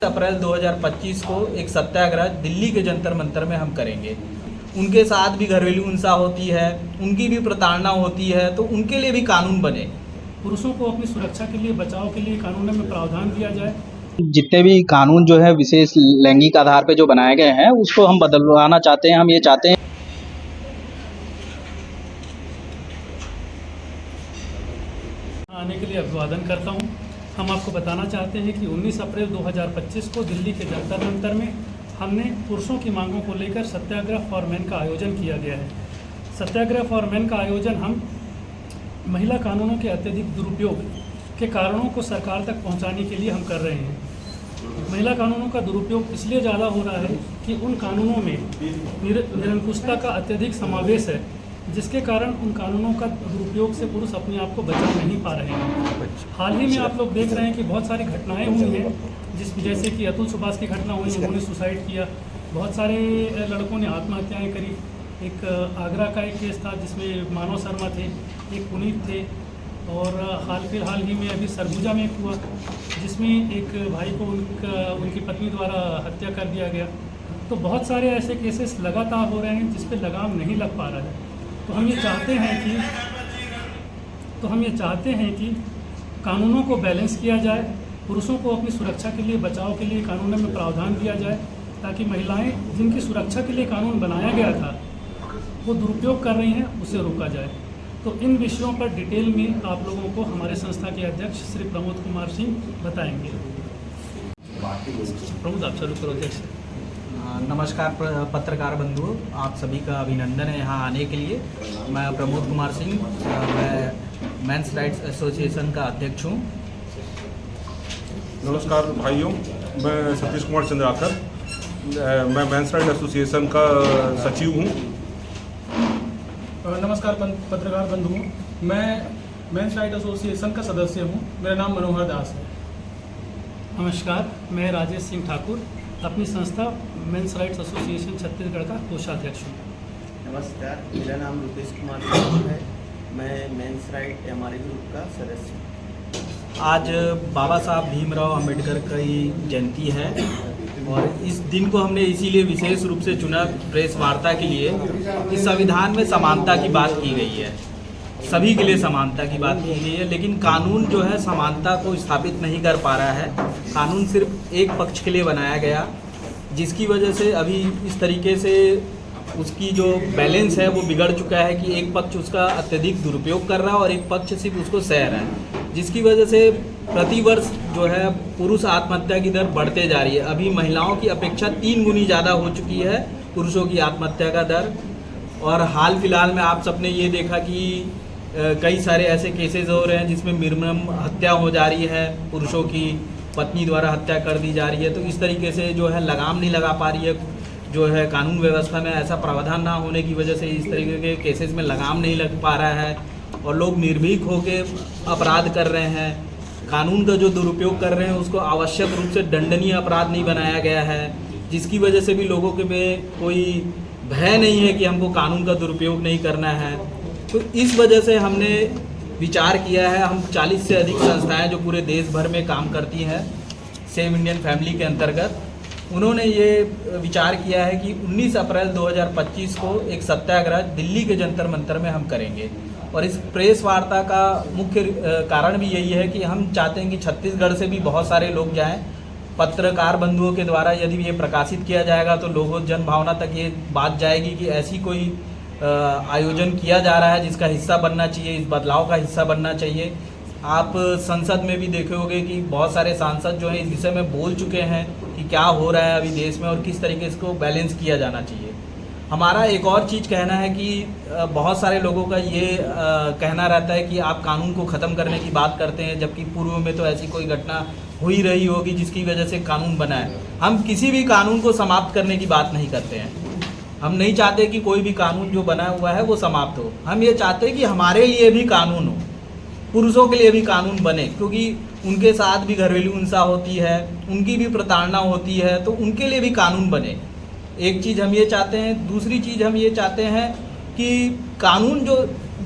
अप्रैल 2025 को एक सत्याग्रह दिल्ली के जंतर मंतर में हम करेंगे। उनके साथ भी घरेलू हिंसा होती है, उनकी भी प्रताड़ना होती है, तो उनके लिए भी कानून बने। पुरुषों को अपनी सुरक्षा के लिए, बचाव के लिए कानून में प्रावधान दिया जाए। जितने भी कानून जो है विशेष लैंगिक आधार पे जो बनाए गए हैं उसको हम बदलवाना चाहते हैं। हम ये चाहते हैं आने के लिए अभिवादन करता हूं। हम आपको बताना चाहते हैं कि 19 अप्रैल 2025 को दिल्ली के जंतर मंतर में हमने पुरुषों की मांगों को लेकर सत्याग्रह फॉर मैन का आयोजन किया गया है। सत्याग्रह फॉर मैन का आयोजन हम महिला कानूनों के अत्यधिक दुरुपयोग के कारणों को सरकार तक पहुंचाने के लिए हम कर रहे हैं। महिला कानूनों का दुरुपयोग इसलिए ज़्यादा हो रहा है कि उन कानूनों में निरंकुशता का अत्यधिक समावेश है, जिसके कारण उन कानूनों का दुरुपयोग से पुरुष अपने आप को बचा नहीं पा रहे हैं। हाल ही में आप लोग देख रहे हैं कि बहुत सारी घटनाएं हुई हैं, जैसे कि अतुल सुभाष की घटना हुई, उन्होंने सुसाइड किया। बहुत सारे लड़कों ने आत्महत्याएं करी। एक आगरा का एक केस था जिसमें मानव शर्मा थे, एक पुनीत थे, और हाल ही में अभी सरगुजा में एक हुआ जिसमें एक भाई को उनकी पत्नी द्वारा हत्या कर दिया गया। तो बहुत सारे ऐसे केसेस लगातार हो रहे हैं जिस पे लगाम नहीं लग पा रहा है। तो हम ये चाहते हैं कि कानूनों को बैलेंस किया जाए, पुरुषों को अपनी सुरक्षा के लिए, बचाव के लिए कानून में प्रावधान दिया जाए, ताकि महिलाएं जिनकी सुरक्षा के लिए कानून बनाया गया था वो दुरुपयोग कर रही हैं, उसे रोका जाए। तो इन विषयों पर डिटेल में आप लोगों को हमारे संस्था के अध्यक्ष श्री प्रमोद कुमार सिंह बताएंगे। प्रमोद, आप चालू करो अध्यक्ष। नमस्कार पत्रकार बंधुओं, आप सभी का अभिनंदन है यहाँ आने के लिए। मैं प्रमोद कुमार सिंह, मैं मेंस राइट्स एसोसिएशन का अध्यक्ष हूँ। नमस्कार भाइयों, मैं सतीश कुमार चंद्राकर, मैं मेंस राइट्स एसोसिएशन का सचिव हूँ। नमस्कार पत्रकार बंधुओं, मैं मेंस राइट एसोसिएशन का सदस्य हूँ। मेरा नाम मनोहर दास है। नमस्कार, मैं राजेश सिंह ठाकुर, अपनी संस्था मेंस राइट्स एसोसिएशन छत्तीसगढ़ का कोषाध्यक्ष हूँ। नमस्कार, मेरा नाम रुपेश कुमार सिंह है, मैं मेंस राइट एमआरए ग्रुप का सदस्य हूँ। आज बाबा साहब भीमराव अंबेडकर की जयंती है और इस दिन को हमने इसीलिए विशेष रूप से चुना प्रेस वार्ता के लिए कि संविधान में समानता की बात की गई है, सभी के लिए समानता की बात की गई है, लेकिन कानून जो है समानता को स्थापित नहीं कर पा रहा है। कानून सिर्फ एक पक्ष के लिए बनाया गया, जिसकी वजह से अभी इस तरीके से उसकी जो बैलेंस है वो बिगड़ चुका है कि एक पक्ष उसका अत्यधिक दुरुपयोग कर रहा है और एक पक्ष सिर्फ उसको सह रहा है, जिसकी वजह से प्रतिवर्ष जो है पुरुष आत्महत्या की दर बढ़ते जा रही है। अभी महिलाओं की अपेक्षा 3 गुनी ज़्यादा हो चुकी है पुरुषों की आत्महत्या का दर। और हाल फिलहाल में आप सबने ये देखा कि कई सारे ऐसे केसेस हो रहे हैं जिसमें निर्मम हत्या हो जा रही है, पुरुषों की पत्नी द्वारा हत्या कर दी जा रही है। तो इस तरीके से जो है लगाम नहीं लगा पा रही है, जो है कानून व्यवस्था में ऐसा प्रावधान ना होने की वजह से इस तरीके के केसेस में लगाम नहीं लग पा रहा है और लोग निर्भीक होकर अपराध कर रहे हैं। कानून का जो दुरुपयोग कर रहे हैं उसको आवश्यक रूप से दंडनीय अपराध नहीं बनाया गया है, जिसकी वजह से भी लोगों के में कोई भय नहीं है कि हमको कानून का दुरुपयोग नहीं करना है। तो इस वजह से हमने विचार किया है, हम 40 से अधिक संस्थाएं जो पूरे देश भर में काम करती हैं सेव इंडियन फैमिली के अंतर्गत, उन्होंने ये विचार किया है कि 19 अप्रैल 2025 को एक सत्याग्रह दिल्ली के जंतर मंतर में हम करेंगे। और इस प्रेस वार्ता का मुख्य कारण भी यही है कि हम चाहते हैं कि छत्तीसगढ़ से भी बहुत सारे लोग जाएं। पत्रकार बंधुओं के द्वारा यदि ये प्रकाशित किया जाएगा तो लोगों जन भावना तक ये बात जाएगी कि ऐसी कोई आयोजन किया जा रहा है जिसका हिस्सा बनना चाहिए, इस बदलाव का हिस्सा बनना चाहिए। आप संसद में भी देखे होंगे कि बहुत सारे सांसद जो हैं इस विषय में बोल चुके हैं कि क्या हो रहा है अभी देश में और किस तरीके से इसको बैलेंस किया जाना चाहिए। हमारा एक और चीज़ कहना है कि बहुत सारे लोगों का ये कहना रहता है कि आप कानून को ख़त्म करने की बात करते हैं, जबकि पूर्व में तो ऐसी कोई घटना हो ही रही होगी जिसकी वजह से कानून बना है। हम किसी भी कानून को समाप्त करने की बात नहीं करते हैं। हम नहीं चाहते कि कोई भी कानून जो बना हुआ है वो समाप्त हो। हम ये चाहते हैं कि हमारे लिए भी कानून हो, पुरुषों के लिए भी कानून बने, क्योंकि उनके साथ भी घरेलू हिंसा होती है, उनकी भी प्रताड़ना होती है, तो उनके लिए भी कानून बने। एक चीज़ हम ये चाहते हैं। दूसरी चीज़ हम ये चाहते हैं कि कानून जो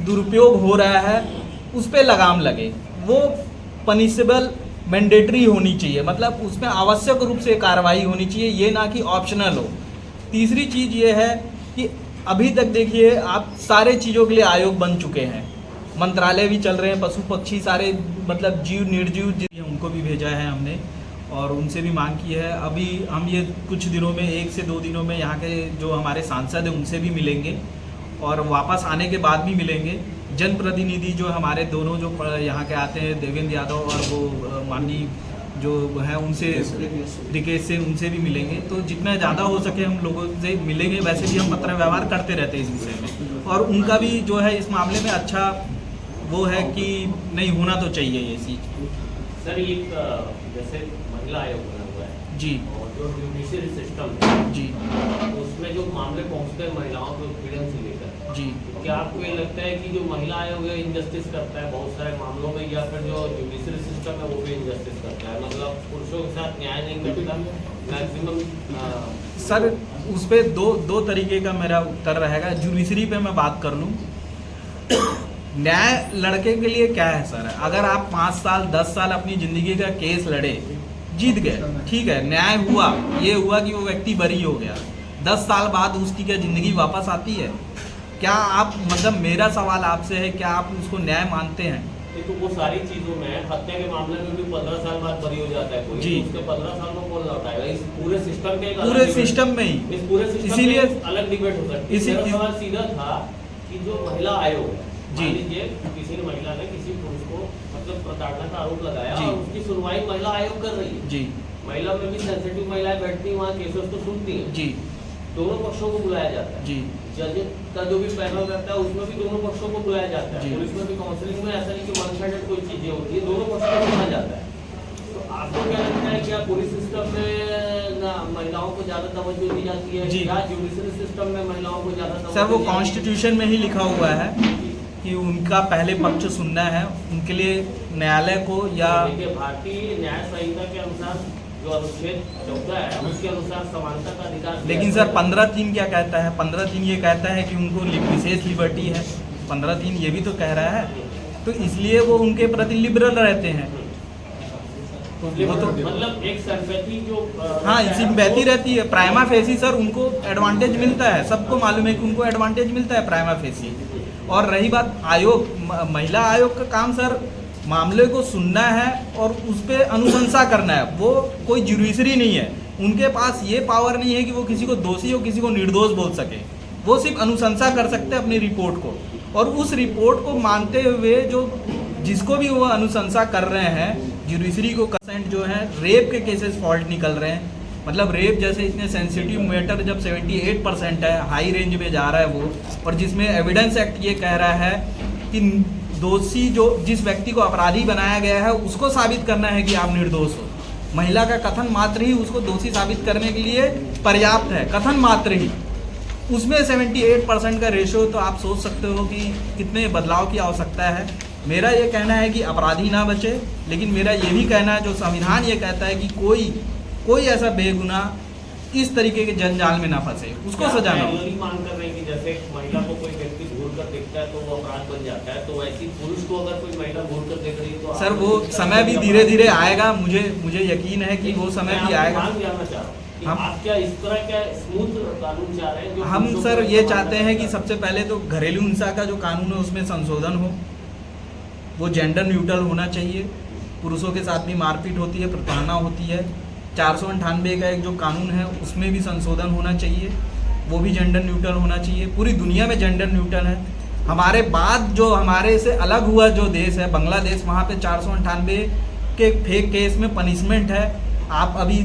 दुरुपयोग हो रहा है उस पर लगाम लगे, वो पनिशेबल मैंडेटरी होनी चाहिए, मतलब उसमें आवश्यक रूप से कार्रवाई होनी चाहिए, ये ना कि ऑप्शनल हो। तीसरी चीज़ ये है कि अभी तक देखिए आप सारे चीज़ों के लिए आयोग बन चुके हैं, मंत्रालय भी चल रहे हैं, पशु पक्षी सारे मतलब जीव निर्जीव उनको भी भेजा है हमने और उनसे भी मांग की है। अभी हम ये कुछ दिनों में 1 से 2 दिनों में यहाँ के जो हमारे सांसद हैं उनसे भी मिलेंगे और वापस आने के बाद भी मिलेंगे। जनप्रतिनिधि जो हमारे दोनों जो यहाँ के आते हैं, देवेंद्र यादव और वो माननीय जो हैं उनसे दिकेश से, उनसे भी मिलेंगे। तो जितना ज़्यादा हो सके हम लोगों से मिलेंगे। वैसे भी हम पत्र व्यवहार करते रहते हैं इस विषय में और उनका भी जो है इस मामले में अच्छा वो है कि नहीं होना तो चाहिए ये चीज़। सर ये जैसे महिला आयोग बना हुआ है जी और जो जुडिशरी सिस्टम है जी तो उसमें जो मामले पहुंचते हैं महिलाओं के उत्पीड़न से लेकर, जी तो क्या आपको ये लगता है कि जो महिला आयोग है इनजस्टिस करता है बहुत सारे मामलों में, या फिर जो जुडिशरी सिस्टम है वो भी इनजस्टिस करता है, मतलब पुरुषों के साथ न्याय नहीं करता मैक्सिमम? सर उस पर दो तरीके का मेरा उत्तर रहेगा। जुडिशरी पे मैं बात कर लूँ, न्याय लड़के के लिए क्या है सर, अगर आप 5 साल 10 साल अपनी ज़िंदगी का केस लड़े, जीत गए, ठीक है, न्याय हुआ, ये हुआ कि वो व्यक्ति बरी हो गया, 10 साल बाद उसकी क्या ज़िंदगी वापस आती है? क्या आप मतलब मेरा सवाल आपसे है, क्या आप उसको न्याय मानते हैं? तो वो सारी चीजों में हत्या के मामले में भी 15 साल बाद बरी हो जाता है कोई, जी। उसके 15 साल में कौन लौटाएगा? इस पूरे सिस्टम के पूरे सिस्टम में ही, इस पूरे सिस्टम इसीलिए में अलग डिबेट हो सकती है। मेरा सवाल सीधा था कि जो महिला आयोग है, जी। मान लीजिए किसी ने महिला ने किसी पुरुष को मतलब प्रताड़ना का आरोप लगाया जी। और उसकी सुनवाई महिला आयोग कर रही है, जी महिला में भी सेंसिटिव महिलाएं बैठती हैं वहाँ, केसेस तो सुनती हैं, जी दोनों पक्षों को बुलाया जाता है, जी जज का जो भी पैनल रहता है उसमें भी दोनों पक्षों को बुलाया जाता है, जी। पुलिस में भी काउंसलिंग में ऐसा नहीं कि वन साइडेड कोई चीजें होती है, दोनों पक्षों को सुना जाता है। तो आपको क्या लगता है, क्या पुलिस सिस्टम में ना महिलाओं को ज्यादा तवज्जो दी जाती है जी। या जुडिशरी सिस्टम में महिलाओं को ज्यादा तवज्जो सर वो दी जाती है? कॉन्स्टिट्यूशन में ही लिखा हुआ है कि उनका पहले पक्ष सुनना है, उनके लिए न्यायालय को या देखिए भारतीय न्याय संहिता के अनुसार जो अनुच्छेद 14 है उसके अनुसार समानता का अधिकार दिया लेकिन सर 15(3) क्या कहता है? 15(3) ये कहता है कि उनको विशेष लिबर्टी है, 15(3) ये भी तो कह रहा है, तो इसलिए वो उनके प्रति लिबरल रहते हैं। तो वो तो मतलब एक सिंपैथी जो हाँ सिंपैथी रहती है। प्राइमा फेसी सर उनको एडवांटेज मिलता है, सबको मालूम है कि उनको एडवांटेज मिलता है प्राइमा फेसी। और रही बात आयोग, महिला आयोग का काम सर मामले को सुनना है और उस पर अनुशंसा करना है, वो कोई जुडिशरी नहीं है, उनके पास ये पावर नहीं है कि वो किसी को दोषी और किसी को निर्दोष बोल सके, वो सिर्फ अनुशंसा कर सकते हैं अपनी रिपोर्ट को, और उस रिपोर्ट को मानते हुए जो जिसको भी वो अनुशंसा कर रहे हैं जुडिशरी को कंसेंट जो है रेप के केसेस फॉल्ट निकल रहे हैं। मतलब रेप जैसे इतने सेंसिटिव मैटर जब 78% है, हाई रेंज में जा रहा है वो, और जिसमें एविडेंस एक्ट ये कह रहा है कि दोषी जो जिस व्यक्ति को अपराधी बनाया गया है उसको साबित करना है कि आप निर्दोष हो। महिला का कथन मात्र ही उसको दोषी साबित करने के लिए पर्याप्त है, कथन मात्र ही। उसमें 78% का रेशो, तो आप सोच सकते हो कि कितने बदलाव की आवश्यकता है। मेरा ये कहना है कि अपराधी ना बचे, लेकिन मेरा ये भी कहना है जो संविधान ये कहता है कि कोई ऐसा बेगुनाह इस तरीके के जंजाल में ना फंसे, उसको सजाना हो। मांग कर रहे हैं कि जैसे महिला को कोई व्यक्ति घूर कर देखता है तो वो अपराध बन जाता है, तो वैसे पुरुष को अगर कोई महिला घूर कर देख रही है तो सर वो समय भी धीरे धीरे आएगा, मुझे यकीन है कि वो समय भी आएगा। जानना चाह रहा हूँ कि हम- आप क्या इस तरह क्या स्मूथ कानून चाह रहे हैं जो हम पुरुषों सर को ये समान चाहते हैं कि करता है? सबसे पहले तो घरेलू हिंसा का जो कानून है उसमें संशोधन हो, वो जेंडर न्यूट्रल होना चाहिए। पुरुषों के साथ भी मारपीट होती है, प्रताड़ना होती है। 498 का एक जो कानून है उसमें भी संशोधन होना चाहिए, वो भी जेंडर न्यूट्रल होना चाहिए। पूरी दुनिया में जेंडर न्यूट्रल है। हमारे बाद जो हमारे से अलग हुआ जो देश है बांग्लादेश, वहाँ पे 498 के फेक केस में पनिशमेंट है। आप अभी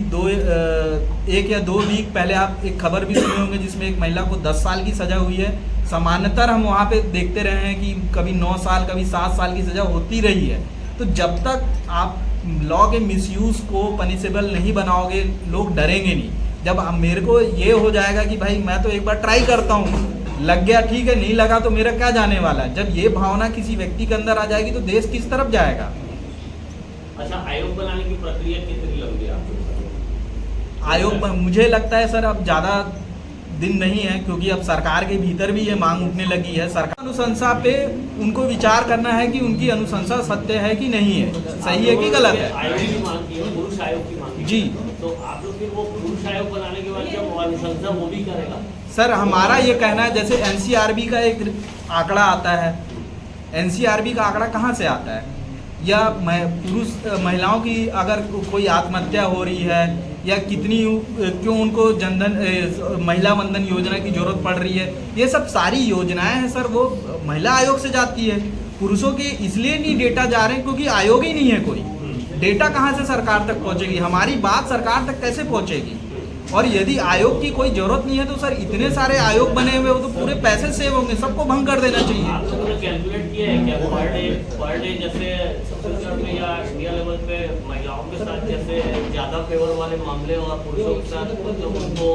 1 या 2 वीक पहले आप एक खबर भी सुने होंगे जिसमें एक महिला को 10 साल की सज़ा हुई है। सामान्यतः हम वहाँ पे देखते रहे हैं कि कभी 9 साल कभी 7 साल की सज़ा होती रही है। तो जब तक आप लॉ के मिसयूज़ को पनिशेबल नहीं बनाओगे, लोग डरेंगे नहीं। जब मेरे को ये हो जाएगा कि भाई मैं तो एक बार ट्राई करता हूँ, लग गया ठीक है, नहीं लगा तो मेरा क्या जाने वाला है, जब ये भावना किसी व्यक्ति के अंदर आ जाएगी तो देश किस तरफ जाएगा। अच्छा, आयोग बनाने की प्रक्रिया कितनी लंबी है आपको? आयोग मुझे लगता है सर अब ज़्यादा दिन नहीं है, क्योंकि अब सरकार के भीतर भी ये मांग उठने लगी है। सरकार अनुशंसा पे उनको विचार करना है कि उनकी अनुशंसा सत्य है कि नहीं है, सही है कि गलत है। आयोग की मांग की है, पुरुष आयोग की मांग की है। जी, तो आप लोग फिर वो पुरुष आयोग बनाने के बाद जब अनुशंसा वो भी करेगा। सर हमारा ये कहना है, जैसे एनसीआरबी का एक आंकड़ा आता है, एनसीआरबी का आंकड़ा कहाँ से आता है, या पुरुष महिलाओं की अगर कोई आत्महत्या हो रही है या कितनी क्यों उनको जनधन महिला वंदन योजना की जरूरत पड़ रही है, ये सब सारी योजनाएं हैं सर, वो महिला आयोग से जाती है। पुरुषों के इसलिए नहीं डेटा जा रहे हैं क्योंकि आयोग ही नहीं है कोई। डेटा कहाँ से सरकार तक पहुंचेगी, हमारी बात सरकार तक कैसे पहुंचेगी? और यदि आयोग की कोई जरूरत नहीं है तो सर इतने सारे आयोग बने हुए हो तो पूरे पैसे सेव होंगे, सबको भंग कर देना चाहिए। आप लोगों ने कैलकुलेट किया है क्या पर डे जैसे छत्तीसगढ़ में या इंडिया लेवल पे महिलाओं के साथ जैसे ज़्यादा फेवर वाले मामले और पुरुषों के साथ मतलब उनको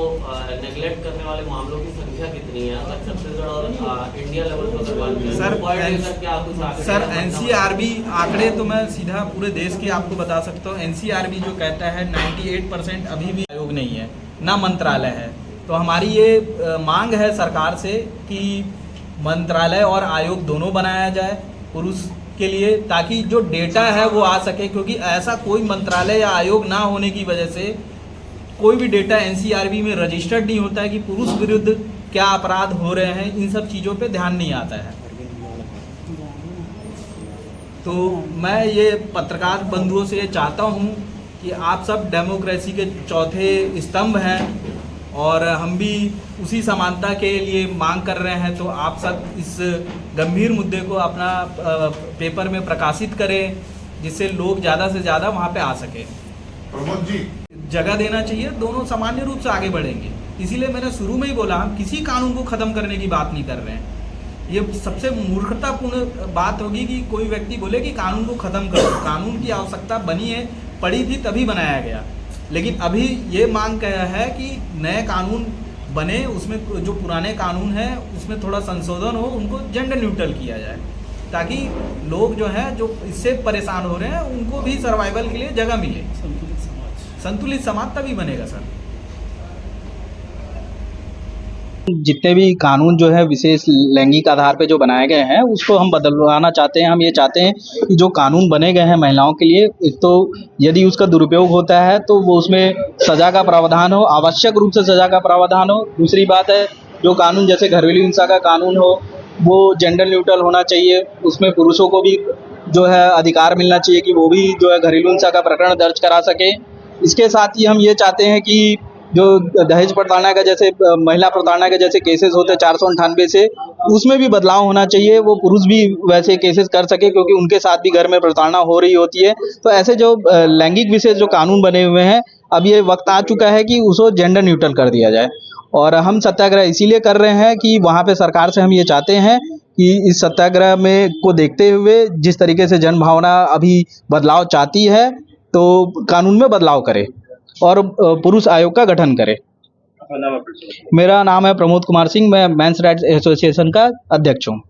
नेगलेक्ट करने वाले मामलों की संख्या कितनी है अगर छत्तीसगढ़ और इंडिया लेवल पर अगर बात करें? सर पर डे का क्या कुछ आंकड़े सर हैं? एनसीआरबी आंकड़े तो मैं सीधा पूरे देश के आपको बता सकता हूँ। एनसीआरबी जो कहता है 98% अभी भी आयोग नहीं है, ना मंत्रालय है। तो हमारी ये मांग है सरकार से कि मंत्रालय और आयोग दोनों बनाया जाए पुरुष के लिए, ताकि जो डेटा है वो आ सके, क्योंकि ऐसा कोई मंत्रालय या आयोग ना होने की वजह से कोई भी डेटा एनसीआरबी में रजिस्टर्ड नहीं होता है कि पुरुष विरुद्ध क्या अपराध हो रहे हैं, इन सब चीज़ों पे ध्यान नहीं आता है। तो मैं ये पत्रकार बंधुओं से ये चाहता हूँ कि आप सब डेमोक्रेसी के चौथे स्तंभ हैं और हम भी उसी समानता के लिए मांग कर रहे हैं, तो आप सब इस गंभीर मुद्दे को अपना पेपर में प्रकाशित करें, जिससे लोग ज़्यादा से ज़्यादा वहाँ पे आ सके। प्रमोद जी, जगह देना चाहिए, दोनों सामान्य रूप से आगे बढ़ेंगे। इसीलिए मैंने शुरू में ही बोला, हम किसी कानून को ख़त्म करने की बात नहीं कर रहे हैं। ये सबसे मूर्खतापूर्ण बात होगी कि कोई व्यक्ति बोले कि कानून को ख़त्म करो। कानून की आवश्यकता बनी है, पड़ी थी तभी बनाया गया, लेकिन अभी ये मांग है कि नए कानून बने, उसमें जो पुराने कानून हैं उसमें थोड़ा संशोधन हो, उनको जेंडर न्यूट्रल किया जाए, ताकि लोग जो है जो इससे परेशान हो रहे हैं उनको भी सर्वाइवल के लिए जगह मिले। संतुलित समाज तभी बनेगा सर। जितने भी कानून जो है विशेष लैंगिक आधार पे जो बनाए गए हैं उसको हम बदलवाना चाहते हैं। हम ये चाहते हैं कि जो कानून बने गए हैं महिलाओं के लिए, एक तो यदि उसका दुरुपयोग होता है तो वो उसमें सज़ा का प्रावधान हो, आवश्यक रूप से सज़ा का प्रावधान हो। दूसरी बात है, जो कानून जैसे घरेलू हिंसा का कानून हो वो जेंडर न्यूट्रल होना चाहिए, उसमें पुरुषों को भी जो है अधिकार मिलना चाहिए कि वो भी जो है घरेलू हिंसा का प्रकरण दर्ज करा सके। इसके साथ ही हम ये चाहते हैं कि जो दहेज प्रताड़ना का जैसे महिला प्रताड़ना के जैसे केसेस होते हैं 498 से, उसमें भी बदलाव होना चाहिए, वो पुरुष भी वैसे केसेस कर सके, क्योंकि उनके साथ भी घर में प्रताड़ना हो रही होती है। तो ऐसे जो लैंगिक विशेष जो कानून बने हुए हैं, अब ये वक्त आ चुका है कि उसको जेंडर न्यूट्रल कर दिया जाए। और हम सत्याग्रह इसीलिए कर रहे हैं कि वहाँ पे सरकार से हम ये चाहते हैं कि इस सत्याग्रह में को देखते हुए जिस तरीके से जन भावना अभी बदलाव चाहती है, तो कानून में बदलाव करे और पुरुष आयोग का गठन करे। मेरा नाम है प्रमोद कुमार सिंह, मैं मेंस राइट्स एसोसिएशन का अध्यक्ष हूँ।